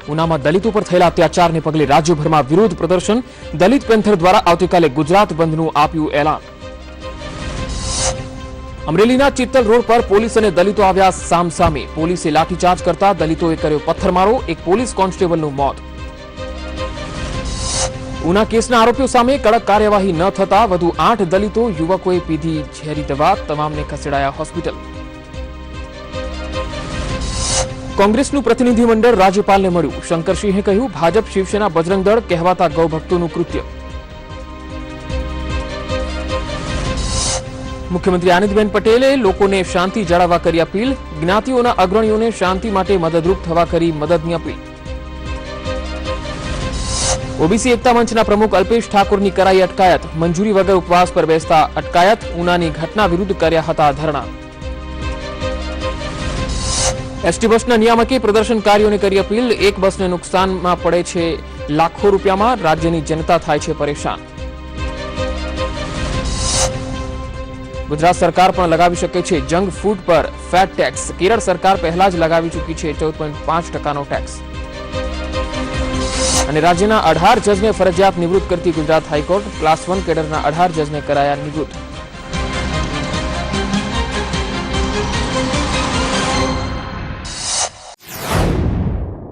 ઉનામાં દલિતો પર થયેલા અત્યાચારને પગલે રાજ્યભરમાં વિરોધ પ્રદર્શન, દલિત પેન્થર દ્વારા આવતીકાલે ગુજરાત બંધનું આપ્યું એલાન। અમરેલીના ચિત્તલ રોડ પર પોલીસ અને દલિતો આવ્યા સામસામે, પોલીસે લાઠીચાર્જ કરતા દલિતોએ કર્યો પથ્થરમારો, એક પોલીસ કોન્સ્ટેબલનું મોત। ઉના કેસના આરોપીઓ સામે કડક કાર્યવાહી ન થતા વધુ 8 દલિતો યુવકોએ પીધી ઝેરી દવા, તમામને ખસેડાયા હોસ્પિટલ। કોંગ્રેસનું પ્રતિનિધિમંડળ રાજ્યપાલને મળ્યું, શંકરસિંહે કહ્યું ભાજપ શિવસેના બજરંગ દળ કહેવાતા ગૌભક્તોનું કૃત્ય। મુખ્યમંત્રી આનંદીબેન પટેલે લોકોને શાંતિ જાળવવા કરી અપીલ, જ્ઞાતિઓના અગ્રણીઓને શાંતિ માટે મદદરૂપ થવા કરી મદદની અપીલ। ઓબીસી એકતા મંચના પ્રમુખ અલ્પેશ ઠાકોરની કરાઈ અટકાયત, મંજૂરી વગર ઉપવાસ પર બેસતા અટકાયત, ઉનાની ઘટના વિરુદ્ધ કર્યા હતા ધરણા। એસટી બસના નિયામકે પ્રદર્શનકારીઓને કરી અપીલ, એક બસને નુકસાનમાં પડે છે લાખો રૂપિયામાં, રાજ્યની જનતા થાય છે પરેશાન। ગુજરાત સરકાર પણ લગાવી શકે છે જંક ફૂડ પર ફેટ ટેક્સ, કેરળ સરકાર પહેલા જ લગાવી ચૂકી છે 14.5% ટેક્સ। અને રાજ્યના 18 જજને ફરજિયાત નિવૃત્ત કરતી ગુજરાત હાઈકોર્ટ, ક્લાસ 1 કેડરના 18 જજને કરાયા નિવૃત્ત।